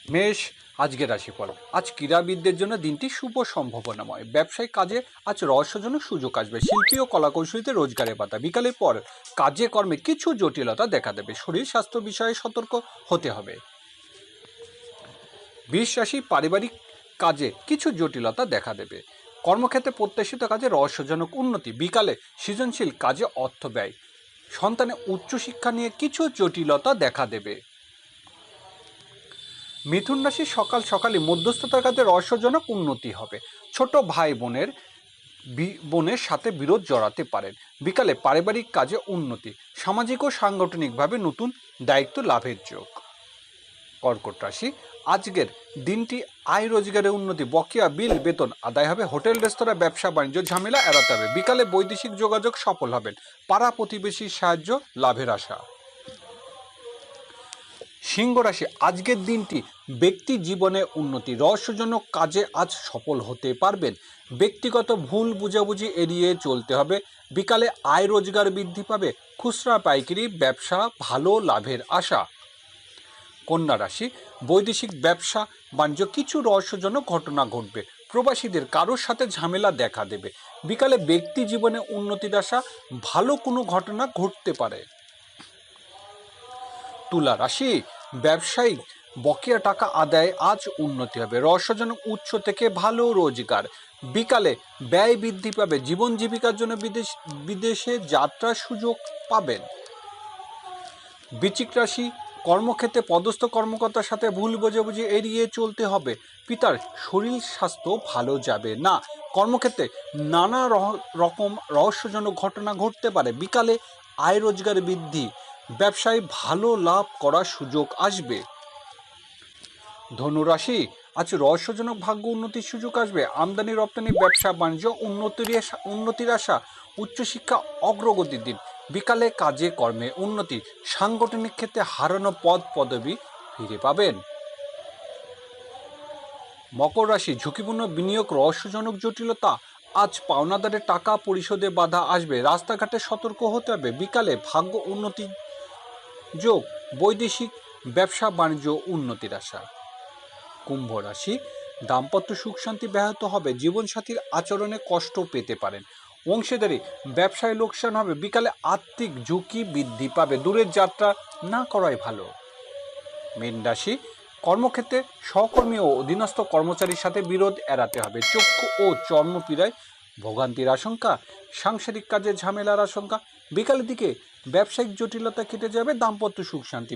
মেষ, আজকের রাশিফল। আজ ক্রীড়াবিদদের জন্য দিনটি শুভ সম্ভাবনাময়। ব্যবসায়িক কাজে আজ রহস্যজনক সুযোগ আসবে। শিল্পী ও কলাকৌশলীতে রোজগারের বাধা। বিকালের পর কাজে কর্মে কিছু জটিলতা দেখা দেবে। শরীর স্বাস্থ্য বিষয়ে সতর্ক হতে হবে। বৃষ রাশি, পারিবারিক কাজে কিছু জটিলতা দেখা দেবে। কর্মক্ষেত্রে প্রত্যাশিত কাজে রহস্যজনক উন্নতি। বিকালে সৃজনশীল কাজে অর্থ ব্যয়। সন্তানের উচ্চশিক্ষা নিয়ে কিছু জটিলতা দেখা দেবে। মিথুন রাশি, সকাল সকালই মধ্যস্থতার কাজে রহস্যজনক উন্নতি হবে। ছোট ভাই বোনের সাথে বিরোধ জড়াতে পারেন। বিকালে পারিবারিক কাজে উন্নতি। সামাজিক ও সাংগঠনিকভাবে নতুন দায়িত্ব লাভের যোগ। কর্কট রাশি, আজকের দিনটি আয় রোজগারের উন্নতি। বকেয়া বিল বেতন আদায় হবে। হোটেল রেস্তোরাঁ ব্যবসা বাণিজ্য ঝামেলা এড়াতে হবে। বিকালে বৈদেশিক যোগাযোগ সফল হবেন। পাড়া প্রতিবেশীর সাহায্য লাভের আশা। সিংহ রাশি, আজকের দিনটি ব্যক্তি জীবনে উন্নতি। রহস্যজনক কাজে আজ সফল হতে পারবেন। ব্যক্তিগত ভুল বুঝাবুঝি এড়িয়ে চলতে হবে। বিকালে আয় রোজগার বৃদ্ধি পাবে। খুচরা পাইকারি ব্যবসা ভালো লাভের আশা। কন্যা রাশি, বৈদেশিক ব্যবসা বাণিজ্য কিছু রহস্যজনক ঘটনা ঘটবে। প্রবাসীদের কারোর সাথে ঝামেলা দেখা দেবে। বিকালে ব্যক্তি জীবনে উন্নতির আশা। ভালো কোনো ঘটনা ঘটতে পারে। তুলা রাশি, ব্যবসায়িক বকেয়া টাকা আদায়ে আজ উন্নতি হবে। রহস্যজনক উৎস থেকে ভালো রোজগার। বিকালে ব্যয় বৃদ্ধি পাবে। জীবন জীবিকার জন্য বিদেশে যাত্রার সুযোগ পাবেন। বৃশ্চিক রাশি, কর্মক্ষেত্রে পদস্থ কর্মকর্তার সাথে ভুল বোঝাবুঝি এড়িয়ে চলতে হবে। পিতার শরীর স্বাস্থ্য ভালো যাবে না। কর্মক্ষেত্রে নানা রকম রহস্যজনক ঘটনা ঘটতে পারে। বিকালে আয় রোজগার বৃদ্ধি। ব্যবসায় ভালো লাভ করার সুযোগ আসবে। ধনুরাশি, আজ রহস্যজনক ভাগ্য উন্নতির সুযোগ আসবে। আমদানি রপ্তানি ব্যবসা বাণিজ্য উন্নতির আশা। উচ্চশিক্ষা অগ্রগতির দিন। বিকালে কাজে কর্মে উন্নতি। সাংগঠনিক ক্ষেত্রে হারানো পদ পদবি ফিরে পাবেন। মকর রাশি, ঝুঁকিপূর্ণ বিনিয়োগ রহস্যজনক জটিলতা। আজ পাওনাদারের টাকা পরিশোধে বাধা আসবে। রাস্তাঘাটে সতর্ক হতে হবে। বিকালে ভাগ্য উন্নতির যোগ। বৈদেশিক ব্যবসা বাণিজ্য উন্নতির আশা। কুম্ভ রাশি, দাম্পত্য সুখ শান্তি ব্যাহত হবে। জীবনসাথীর আচরণে কষ্ট পেতে পারেন। অংশীদারি ব্যবসায় লোকসান হবে। বিকালে আর্থিক ঝুঁকি বৃদ্ধি পাবে। দূরের যাত্রা না করাই ভালো। মীন রাশি, কর্মক্ষেত্রে সহকর্মী ও অধীনস্থ কর্মচারীর সাথে বিরোধ এড়াতে হবে। চক্ষু ও চর্মপীড়ায় ভোগান্তির আশঙ্কা। সাংসারিক কাজে ঝামেলার আশঙ্কা। বিকালের দিকে ব্যবসায়িক জটিলতা কেটে যাবে। দাম্পত্য সুখ শান্তি